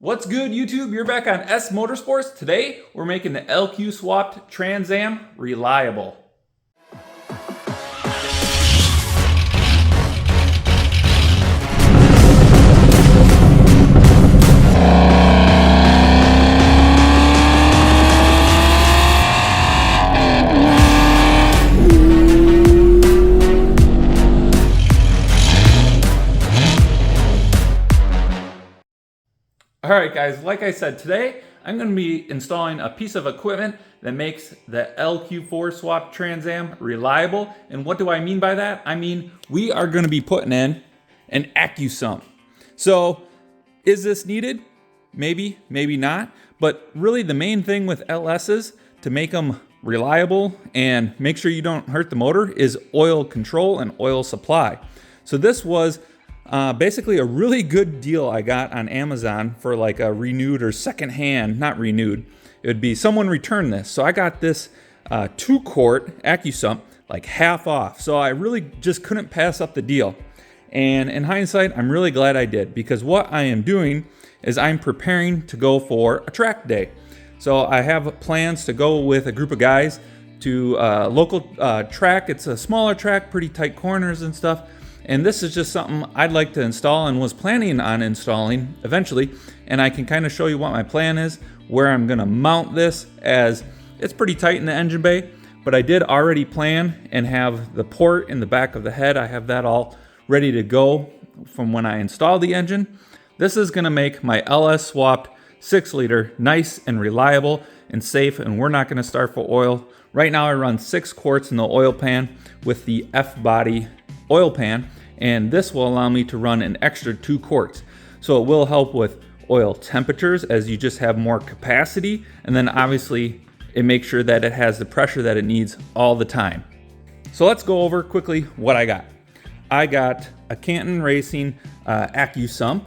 What's good, YouTube? You're back on S Motorsports. Today, we're making the LQ swapped Trans Am reliable. Alright guys, like I said, today I'm going to be installing a piece of equipment that makes the LQ4 swap Trans Am reliable. And what do I mean by that? I mean, we are going to be putting in an Accusump. So, is this needed? Maybe, maybe not. But really the main thing with LS's to make them reliable and make sure you don't hurt the motor is oil control and oil supply. So this was basically a really good deal I got on Amazon for like a renewed or secondhand, not renewed. It would be someone returned this. So I got this 2-quart Accusump like half off. So I really just couldn't pass up the deal. And in hindsight, I'm really glad I did, because what I am doing is I'm preparing to go for a track day. So I have plans to go with a group of guys to a local track. It's a smaller track, pretty tight corners and stuff. And this is just something I'd like to install and was planning on installing eventually. And I can kind of show you what my plan is, where I'm gonna mount this, as it's pretty tight in the engine bay, but I did already plan and have the port in the back of the head. I have that all ready to go from when I install the engine. This is gonna make my LS swapped 6-liter nice and reliable and safe, and we're not gonna starve for oil. Right now I run 6 quarts in the oil pan with the FBody oil pan, and this will allow me to run an extra 2 quarts. So it will help with oil temperatures as you just have more capacity, and then obviously it makes sure that it has the pressure that it needs all the time. So let's go over quickly what I got. I got a Canton Racing Accusump.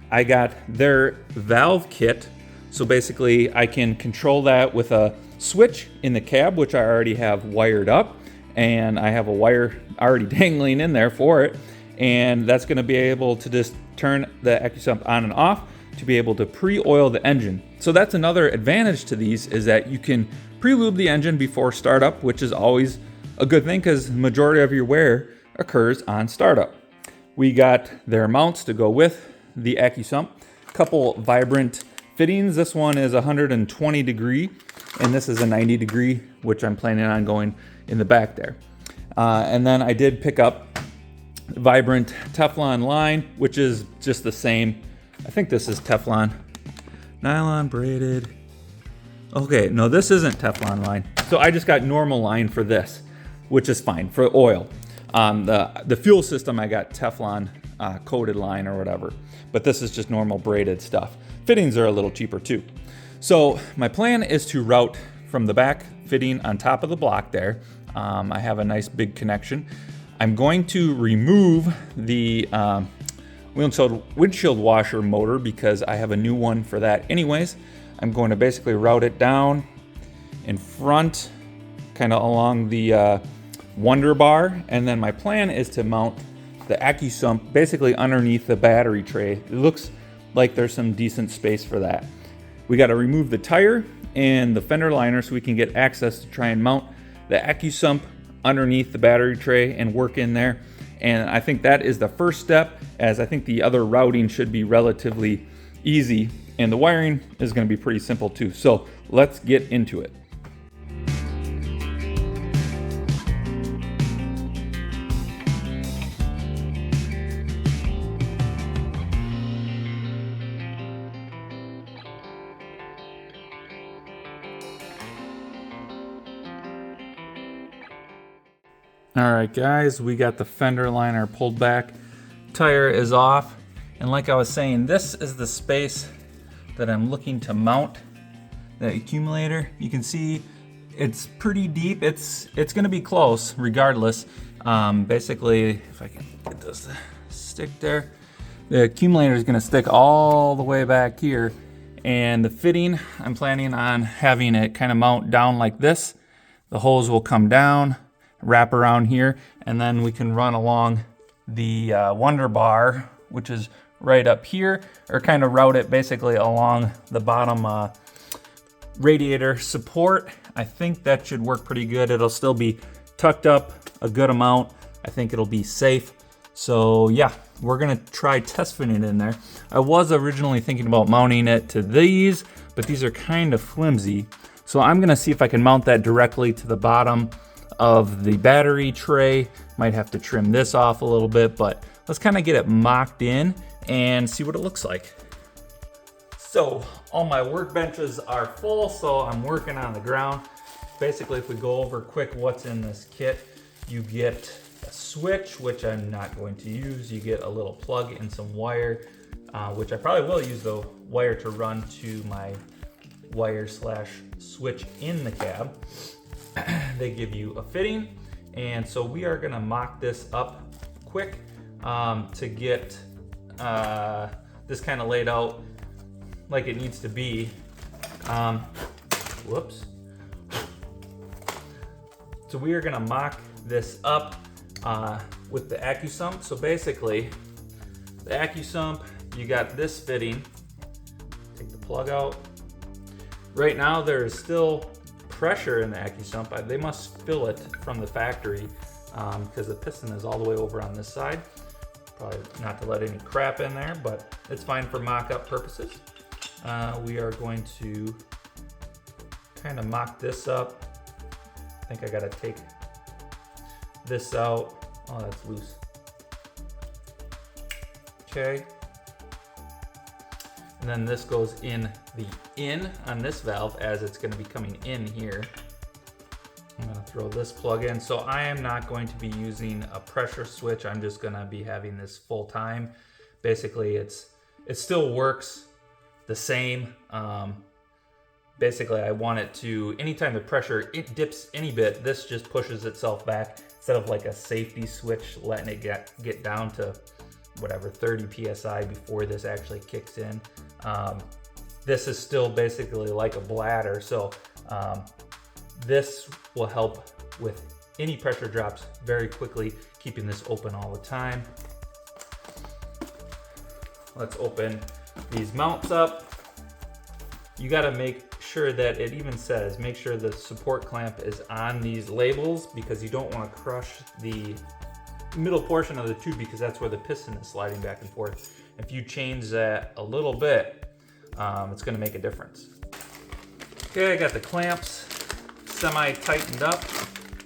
I got their valve kit, so basically I can control that with a switch in the cab, which I already have wired up, and I have a wire already dangling in there for it, and that's going to be able to just turn the Accusump on and off to be able to pre-oil the engine. So that's another advantage to these, is that you can pre-lube the engine before startup, which is always a good thing because the majority of your wear occurs on startup. We got their mounts to go with the Accusump, couple vibrant fittings. This one is 120 degree and this is a 90 degree, which I'm planning on going in the back there. And then I did pick up vibrant Teflon line, which is just the same. I think this is Teflon. Nylon braided. Okay, no, this isn't Teflon line. So I just got normal line for this, which is fine for oil. The fuel system, I got Teflon coated line or whatever, but this is just normal braided stuff. Fittings are a little cheaper too. So my plan is to route from the back fitting on top of the block there. I have a nice big connection. I'm going to remove the windshield washer motor because I have a new one for that anyways. I'm going to basically route it down in front, kind of along the Wonder Bar, and then my plan is to mount the Accusump basically underneath the battery tray. It looks like there's some decent space for that. We got to remove the tire and the fender liner so we can get access to try and mount the Accusump underneath the battery tray and work in there. And I think that is the first step, as I think the other routing should be relatively easy, and the wiring is going to be pretty simple too. So let's get into it. All right guys, we got the fender liner pulled back, tire is off, and like I was saying, this is the space that I'm looking to mount the accumulator. You can see it's pretty deep. It's gonna be close regardless. Basically, if I can get this to stick there, the accumulator is gonna stick all the way back here, and the fitting, I'm planning on having it kind of mount down like this. The hose will come down, wrap around here, and then we can run along the Wonder Bar, which is right up here, or kind of route it basically along the bottom radiator support. I think that should work pretty good. It'll still be tucked up a good amount. I think it'll be safe. So yeah, we're gonna try test fitting it in there. I was originally thinking about mounting it to these, but these are kind of flimsy. So I'm gonna see if I can mount that directly to the bottom of the battery tray. Might have to trim this off a little bit, but let's kind of get it mocked in and see what it looks like. So all my workbenches are full, so I'm working on the ground. Basically, if we go over quick what's in this kit, you get a switch, which I'm not going to use. You get a little plug and some wire, which I probably will use the wire to run to my wire slash switch in the cab. They give you a fitting, and so we are gonna mock this up quick to get this kind of laid out like it needs to be. Whoops. So we are gonna mock this up with the Accusump. So basically, the Accusump, you got this fitting. Take the plug out. Right now there is still pressure in the Accusump. They must fill it from the factory because the piston is all the way over on this side. Probably not to let any crap in there, but it's fine for mock-up purposes. We are going to kind of mock this up. I think I gotta take this out. Oh, that's loose. Okay. And then this goes in the in on this valve as it's gonna be coming in here. I'm gonna throw this plug in. So I am not going to be using a pressure switch. I'm just gonna be having this full time. Basically, it still works the same. Basically, I want it to, anytime the pressure it dips any bit, this just pushes itself back instead of like a safety switch letting it get down to whatever 30 psi before this actually kicks in. This is still basically like a bladder, so this will help with any pressure drops very quickly, keeping this open all the time. Let's open these mounts up. You got to make sure that it even says, make sure the support clamp is on these labels, because you don't want to crush the middle portion of the tube, because that's where the piston is sliding back and forth. If you change that a little bit, it's going to make a difference. Okay, I got the clamps semi-tightened up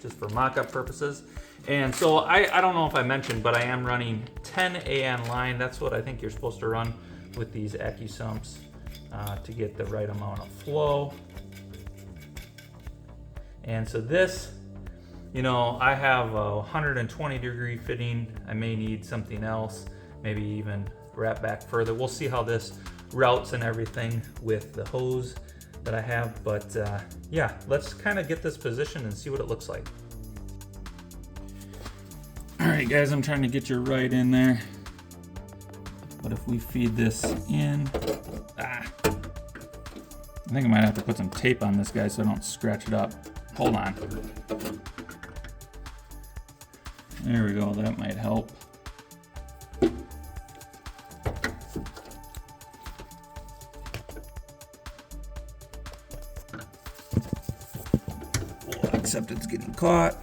just for mock-up purposes. And so I don't know if I mentioned, but I am running 10 AN line. That's what I think you're supposed to run with these Accusumps to get the right amount of flow. And so this, you know, I have a 120 degree fitting. I may need something else, maybe even wrap back further. We'll see how this routes and everything with the hose that I have. But yeah, let's kind of get this positioned and see what it looks like. All right, guys, I'm trying to get you right in there. But if we feed this in, I think I might have to put some tape on this guy so I don't scratch it up. Hold on. There we go, that might help. Oh, except it's getting caught.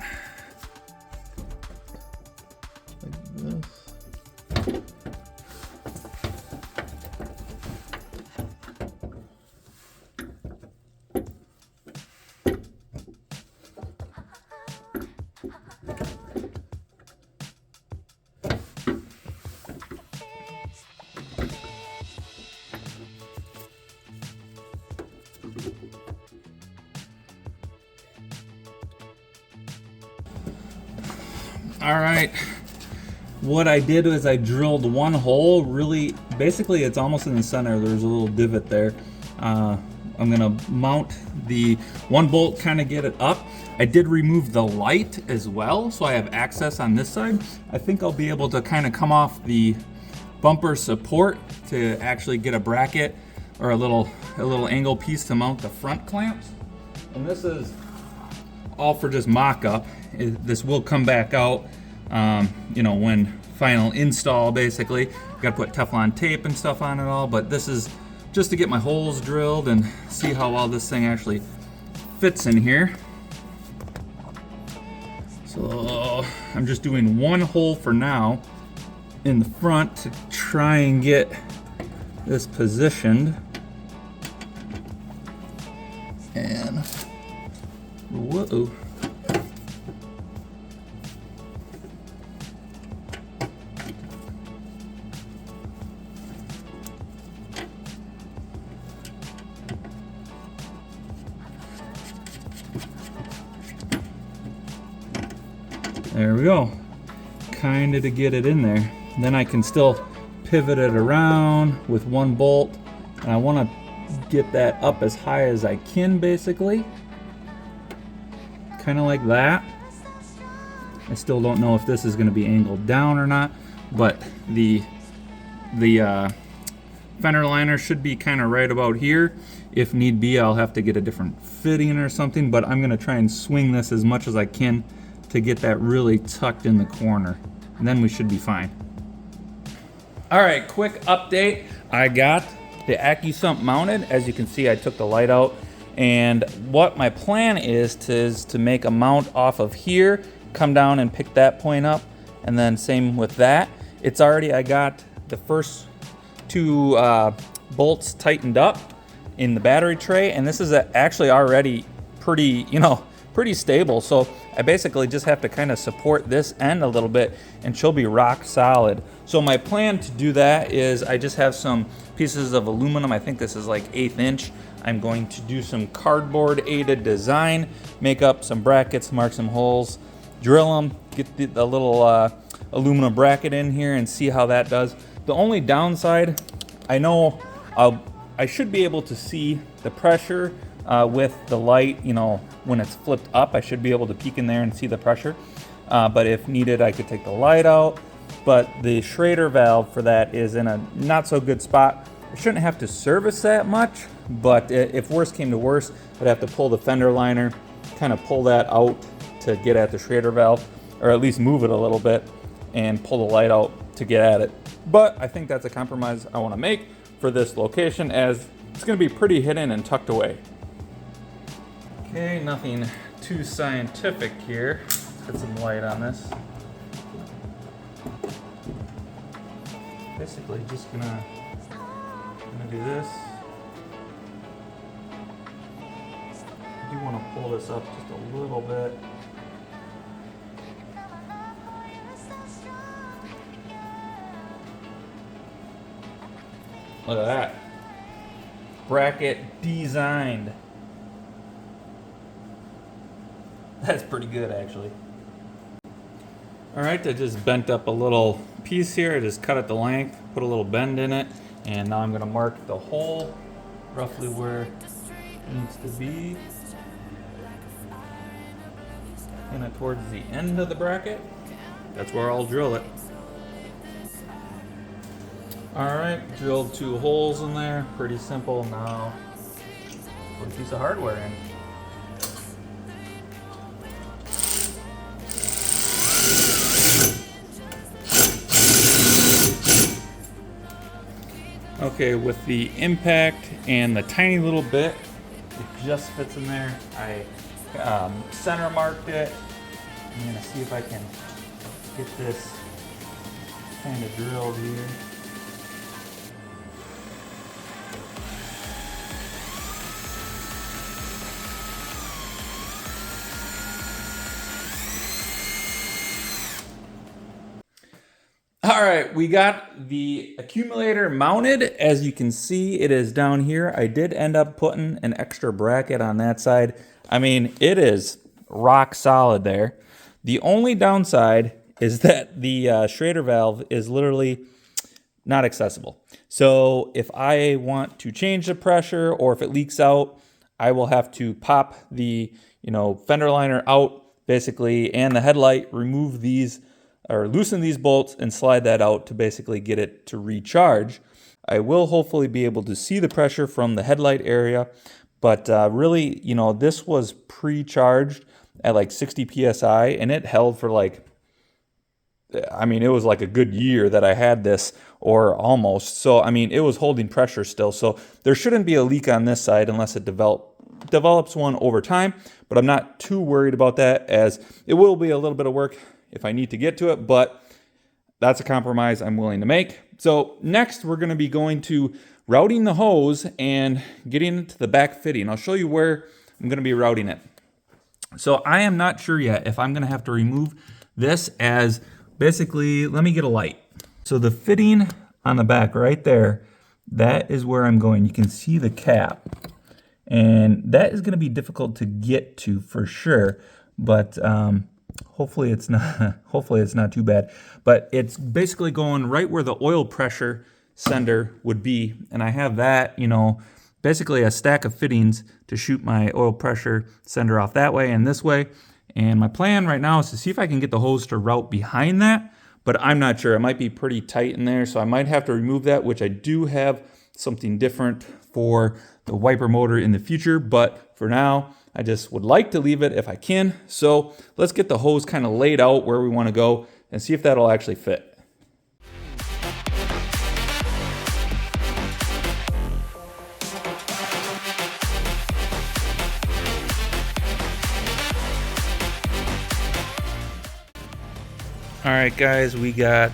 Like this. All right, what I did was I drilled one hole, really, basically it's almost in the center. There's a little divot there. I'm gonna mount the one bolt, kind of get it up. I did remove the light as well, so I have access on this side. I think I'll be able to kind of come off the bumper support to actually get a bracket or a little angle piece to mount the front clamps. And this is all for just mock-up. This will come back out, you know, when final install basically. Got to put Teflon tape and stuff on it all, but this is just to get my holes drilled and see how well this thing actually fits in here. So I'm just doing one hole for now in the front to try and get this positioned. And whoa. There we go. Kind of to get it in there. Then I can still pivot it around with one bolt. And I want to get that up as high as I can, basically. Kind of like that. I still don't know if this is going to be angled down or not, but the fender liner should be kind of right about here. If need be, I'll have to get a different fitting or something, but I'm going to try and swing this as much as I can to get that really tucked in the corner, and then we should be fine. All right, quick update. I got the Accusump mounted. As you can see, I took the light out, and what my plan is to make a mount off of here, come down and pick that point up, and then same with that. It's already, I got the first two bolts tightened up in the battery tray, and this is actually already pretty, pretty stable. So I basically just have to kind of support this end a little bit and she'll be rock solid. So my plan to do that is I just have some pieces of aluminum. I think this is like 1/8 inch. I'm going to do some cardboard aided design, make up some brackets, mark some holes, drill them, get the little aluminum bracket in here and see how that does. The only downside, I know I should be able to see the pressure with the light, when it's flipped up, I should be able to peek in there and see the pressure. But if needed, I could take the light out. But the Schrader valve for that is in a not so good spot. I shouldn't have to service that much, but if worse came to worse, I'd have to pull the fender liner, kind of pull that out to get at the Schrader valve, or at least move it a little bit and pull the light out to get at it. But I think that's a compromise I want to make for this location, as it's going to be pretty hidden and tucked away. Okay, nothing too scientific here. Let's get some light on this. Basically just gonna do this. I do want to pull this up just a little bit. Look at that. Bracket designed. That's pretty good, actually. All right, I just bent up a little piece here. I just cut it the length, put a little bend in it, and now I'm gonna mark the hole roughly where it needs to be. Kind of towards the end of the bracket. That's where I'll drill it. All right, drilled 2 holes in there. Pretty simple. Now, put a piece of hardware in. Okay, with the impact and the tiny little bit, it just fits in there. I center marked it. I'm gonna see if I can get this kind of drilled here. All right, we got the accumulator mounted. As you can see, it is down here. I did end up putting an extra bracket on that side. I mean, it is rock solid there. The only downside is that the Schrader valve is literally not accessible. So if I want to change the pressure or if it leaks out, I will have to pop the fender liner out basically and the headlight, remove these or loosen these bolts and slide that out to basically get it to recharge. I will hopefully be able to see the pressure from the headlight area, but really, this was pre-charged at like 60 PSI and it held for like I mean, it was like a good year that I had this, or almost. So, I mean, it was holding pressure still. So there shouldn't be a leak on this side unless it develops one over time. But I'm not too worried about that, as it will be a little bit of work if I need to get to it. But that's a compromise I'm willing to make. So next, we're going to be going to routing the hose and getting into the back fitting. I'll show you where I'm going to be routing it. So I am not sure yet if I'm going to have to remove this, as basically, let me get a light. So the fitting on the back right there, that is where I'm going. You can see the cap, and that is going to be difficult to get to for sure, but hopefully it's not too bad. But it's basically going right where the oil pressure sender would be, and I have that, you know, basically a stack of fittings to shoot my oil pressure sender off that way and this way. And my plan right now is to see if I can get the hose to route behind that, but I'm not sure. It might be pretty tight in there, so I might have to remove that, which I do have something different for the wiper motor in the future. But for now, I just would like to leave it if I can. So let's get the hose kind of laid out where we want to go and see if that'll actually fit. All right, guys, we got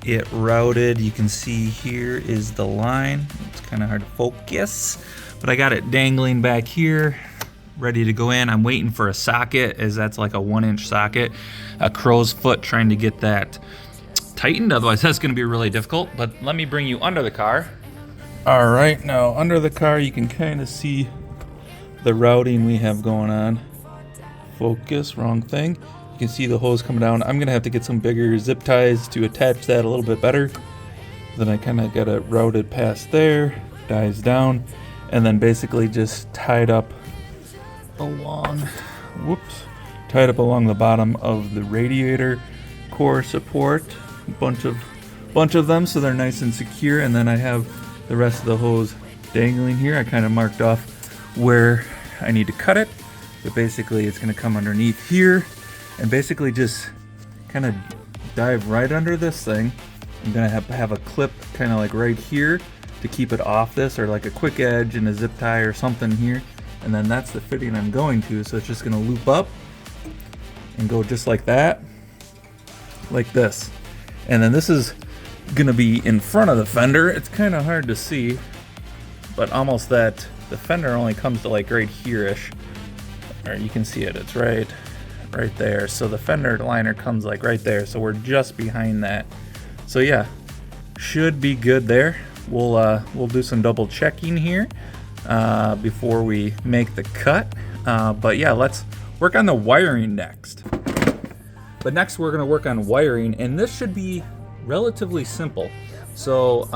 it routed. You can see here is the line. It's kind of hard to focus, but I got it dangling back here, ready to go in. I'm waiting for a socket, as that's like a 1-inch socket, a crow's foot, trying to get that tightened. Otherwise, that's going to be really difficult. But let me bring you under the car. All right, now under the car, you can kind of see the routing we have going on. Focus, wrong thing. You can see the hose coming down. I'm gonna have to get some bigger zip ties to attach that a little bit better. Then I kind of got it routed past there, dies down, and then basically just tied up along, tied up along the bottom of the radiator core support. Bunch of them, so they're nice and secure. And then I have the rest of the hose dangling here. I kind of marked off where I need to cut it, but basically it's gonna come underneath here and basically just kind of dive right under this thing. I'm gonna have a clip kind of like right here to keep it off this, or like a quick edge and a zip tie or something here. And then that's the fitting I'm going to, so it's just gonna loop up and go just like that, like this. And then this is gonna be in front of the fender. It's kind of hard to see, but almost that the fender only comes to like right here-ish. Or you can see it, it's right there. So the fender liner comes like right there. So we're just behind that. So yeah, should be good there. We'll do some double checking here before we make the cut. But yeah, let's work on the wiring next. But next we're gonna work on wiring, and this should be relatively simple. So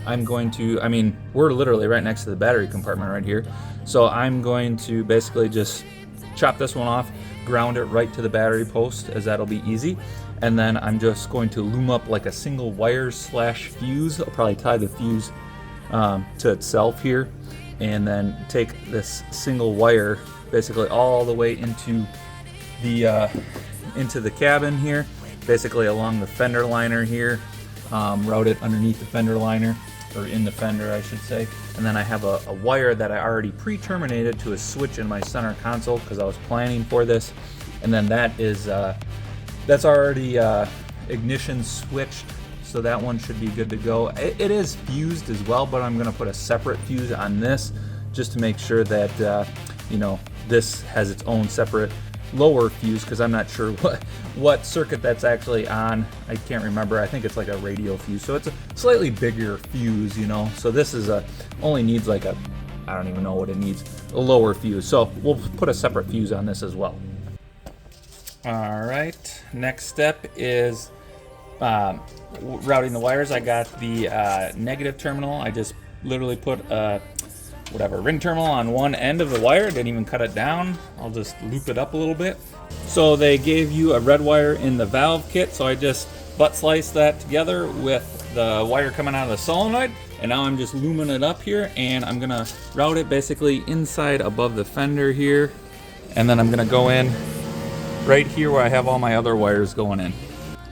we're literally right next to the battery compartment right here. So I'm going to basically just chop this one off, ground it right to the battery post, as that'll be easy. And then I'm just going to loom up like a single wire / fuse. I'll probably tie the fuse to itself here, and then take this single wire basically all the way into the cabin here, basically along the fender liner here, route it underneath the fender liner, or in the fender I should say. And then I have a wire that I already pre-terminated to a switch in my center console, because I was planning for this. And then that is that's already ignition switched, so that one should be good to go. It is fused as well, but I'm gonna put a separate fuse on this just to make sure that this has its own separate lower fuse, because I'm not sure what circuit that's actually on. I can't remember. I think it's like a radio fuse, so it's a slightly bigger fuse, so this is only needs like I don't even know what it needs, a lower fuse. So we'll put a separate fuse on this as well. All right, next step is routing the wires. I got the negative terminal. I just literally put ring terminal on one end of the wire, didn't even cut it down. I'll just loop it up a little bit. So they gave you a red wire in the valve kit, so I just butt sliced that together with the wire coming out of the solenoid, and now I'm just looming it up here, and I'm gonna route it basically inside above the fender here, and then I'm gonna go in right here where I have all my other wires going in.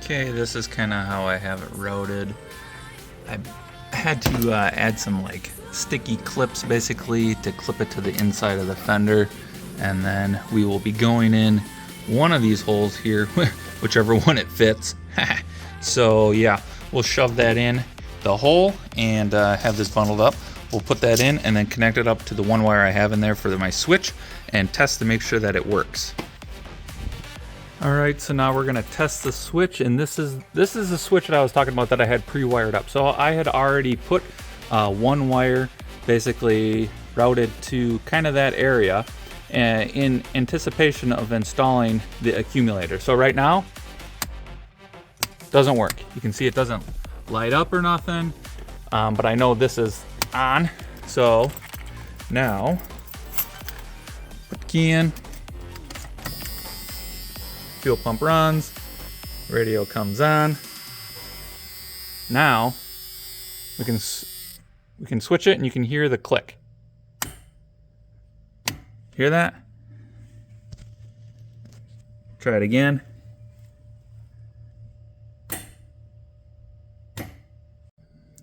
Okay, this is kind of how I have it routed. I had to add some like sticky clips basically to clip it to the inside of the fender, and then we will be going in one of these holes here, whichever one it fits. So yeah, we'll shove that in the hole and have this bundled up. We'll put that in and then connect it up to the one wire I have in there for my switch and test to make sure that it works. All right, so now we're gonna test the switch, and this is the switch that I was talking about that I had pre-wired up. So I had already put one wire basically routed to kind of that area in anticipation of installing the accumulator. So right now, doesn't work. You can see it doesn't light up or nothing, but I know this is on. So now, put the key in. Fuel pump runs, radio comes on. Now we can switch it and you can hear the click. Hear that? Try it again.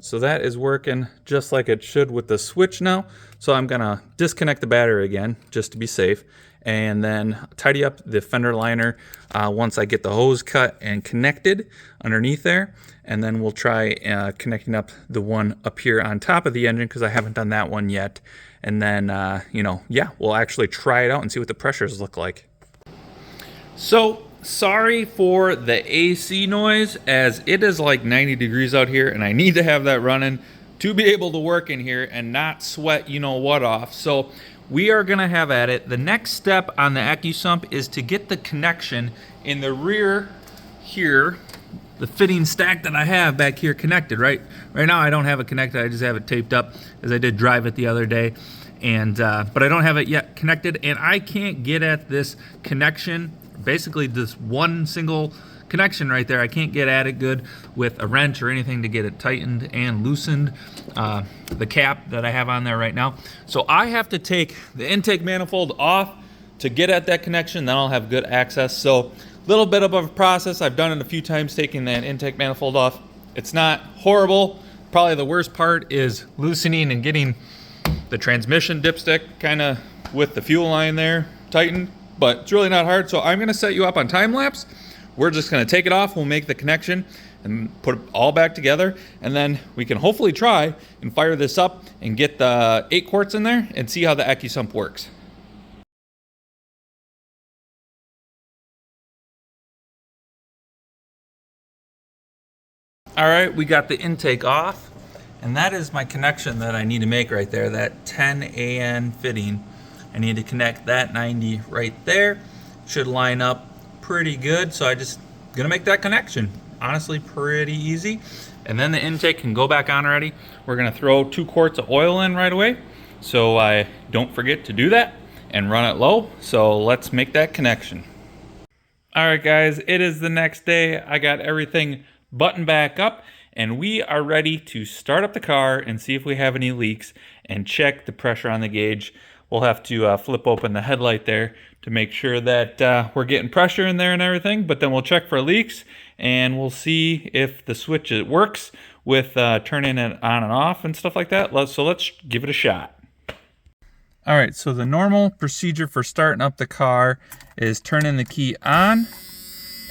So that is working just like it should with the switch now. So I'm gonna disconnect the battery again just to be safe, and then tidy up the fender liner once I get the hose cut and connected underneath there. And then we'll try connecting up the one up here on top of the engine, because I haven't done that one yet. And then, yeah, we'll actually try it out and see what the pressures look like. So, sorry for the AC noise, as it is like 90 degrees out here and I need to have that running to be able to work in here and not sweat you know what off. So we are gonna have at it. The next step on the Accusump is to get the connection in the rear here, the fitting stack that I have back here connected. Right now I don't have it connected, I just have it taped up as I did drive it the other day. And but I don't have it yet connected, and I can't get at this connection, basically this one single connection right there. I can't get at it good with a wrench or anything to get it tightened and loosened, the cap that I have on there right now. So I have to take the intake manifold off to get at that connection, then I'll have good access. So a little bit of a process. I've done it a few times, taking that intake manifold off. It's not horrible. Probably the worst part is loosening and getting the transmission dipstick kind of with the fuel line there tightened, but it's really not hard. So I'm gonna set you up on time lapse. We're just gonna take it off, we'll make the connection and put it all back together, and then we can hopefully try and fire this up and get the 8 quarts in there and see how the Accusump works. All right, we got the intake off, and that is my connection that I need to make right there, that 10 AN fitting. I need to connect that 90 right there. Should line up pretty good, so I just gonna make that connection. Honestly, pretty easy. And then the intake can go back on already. We're gonna throw 2 quarts of oil in right away, so I don't forget to do that and run it low. So let's make that connection. All right, guys, it is the next day. I got everything buttoned back up, and we are ready to start up the car and see if we have any leaks and check the pressure on the gauge. We'll have to flip open the headlight there to make sure that we're getting pressure in there and everything, but then we'll check for leaks and we'll see if the switch works with turning it on and off and stuff like that. So let's give it a shot. All right, so the normal procedure for starting up the car is turning the key on.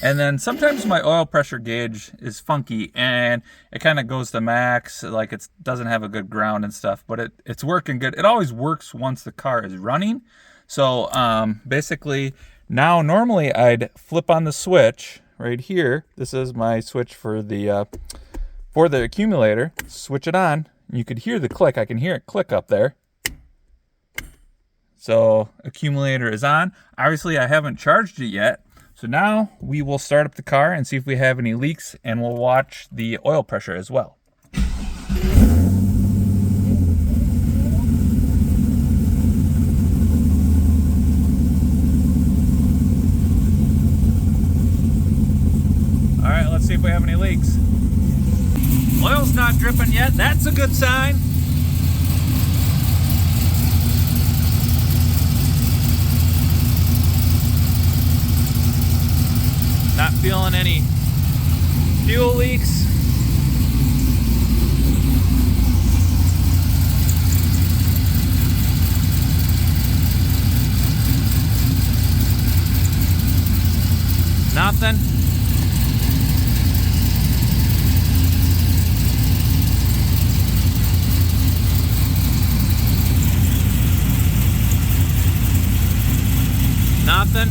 And then sometimes my oil pressure gauge is funky and it kind of goes to max, like it doesn't have a good ground and stuff, but it's working good. It always works once the car is running. So basically now normally I'd flip on the switch right here. This is my switch for the accumulator. Switch it on. You could hear the click. I can hear it click up there. So accumulator is on. Obviously I haven't charged it yet. So now we will start up the car and see if we have any leaks, and we'll watch the oil pressure as well. All right, let's see if we have any leaks. Oil's not dripping yet. That's a good sign. Not feeling any Nothing. Nothing.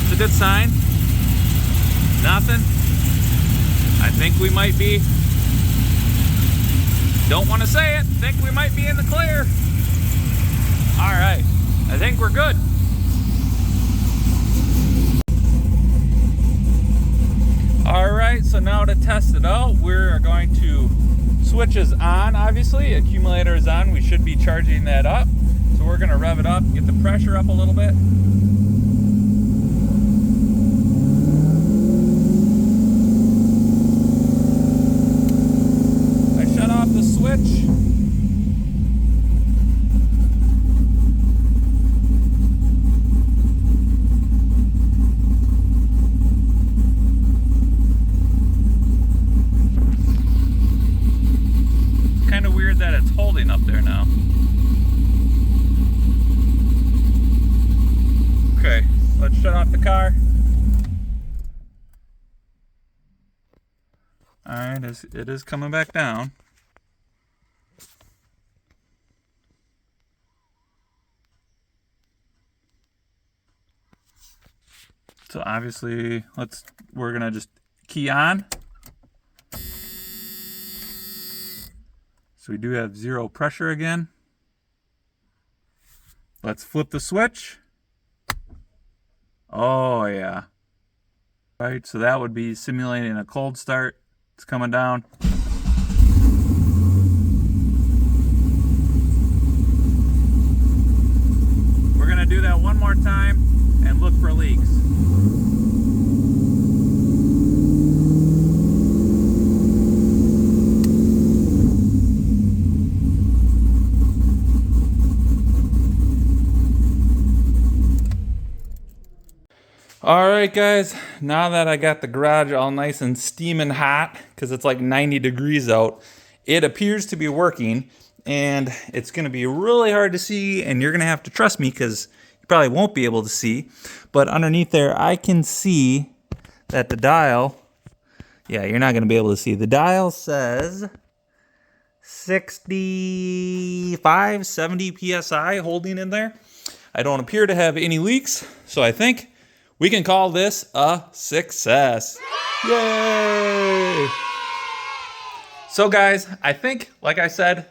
It's a good sign. Nothing. I think we might be, don't want to say it, think we might be in the clear. All right, I think we're good. All right, so now to test it out, we're going to switch is on, obviously. Accumulator is on, we should be charging that up. So we're gonna rev it up, get the pressure up a little bit. I shut off the switch. It's kind of weird that it's holding up there now. Okay, let's shut off the car. All right, it is coming back down. So obviously, we're gonna just key on. So we do have zero pressure again. Let's flip the switch. Oh yeah. All right, so that would be simulating a cold start. It's coming down. We're gonna do that one more time and look for leaks. All right, guys, now that I got the garage all nice and steaming hot, because it's like 90 degrees out, it appears to be working, and it's gonna be really hard to see, and you're gonna have to trust me because you probably won't be able to see, but underneath there, I can see that the dial, yeah, you're not gonna be able to see. The dial says 65, 70 PSI holding in there. I don't appear to have any leaks, so I think we can call this a success. Yay! So guys, I think, like I said,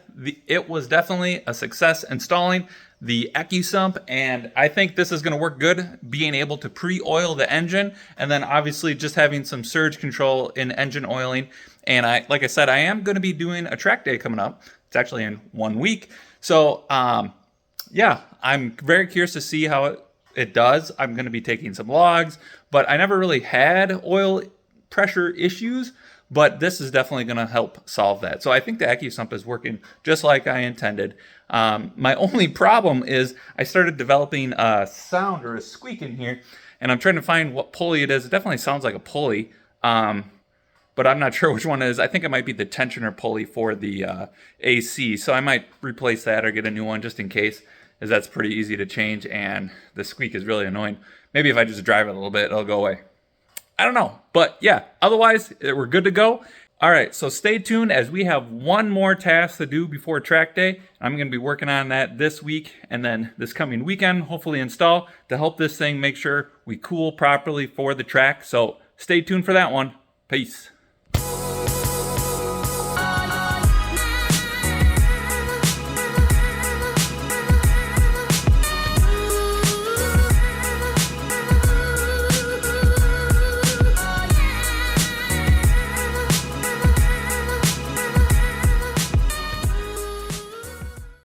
it was definitely a success installing the Accusump, and I think this is gonna work good, being able to pre-oil the engine, and then obviously just having some surge control in engine oiling. And like I said, I am gonna be doing a track day coming up. It's actually in 1 week. So yeah, I'm very curious to see how it does. I'm going to be taking some logs, but I never really had oil pressure issues, but this is definitely going to help solve that. So I think the Accusump is working just like I intended. My only problem is I started developing a sound or a squeak in here, and I'm trying to find what pulley it is. It definitely sounds like a pulley, but I'm not sure which one it is. I think it might be the tensioner pulley for the AC, so I might replace that or get a new one just in case, as that's pretty easy to change, and the squeak is really annoying. Maybe if I just drive it a little bit, it'll go away. I don't know, but yeah, otherwise we're good to go. All right, so stay tuned as we have one more task to do before track day. I'm gonna be working on that this week, and then this coming weekend, hopefully install to help this thing make sure we cool properly for the track. So stay tuned for that one. Peace.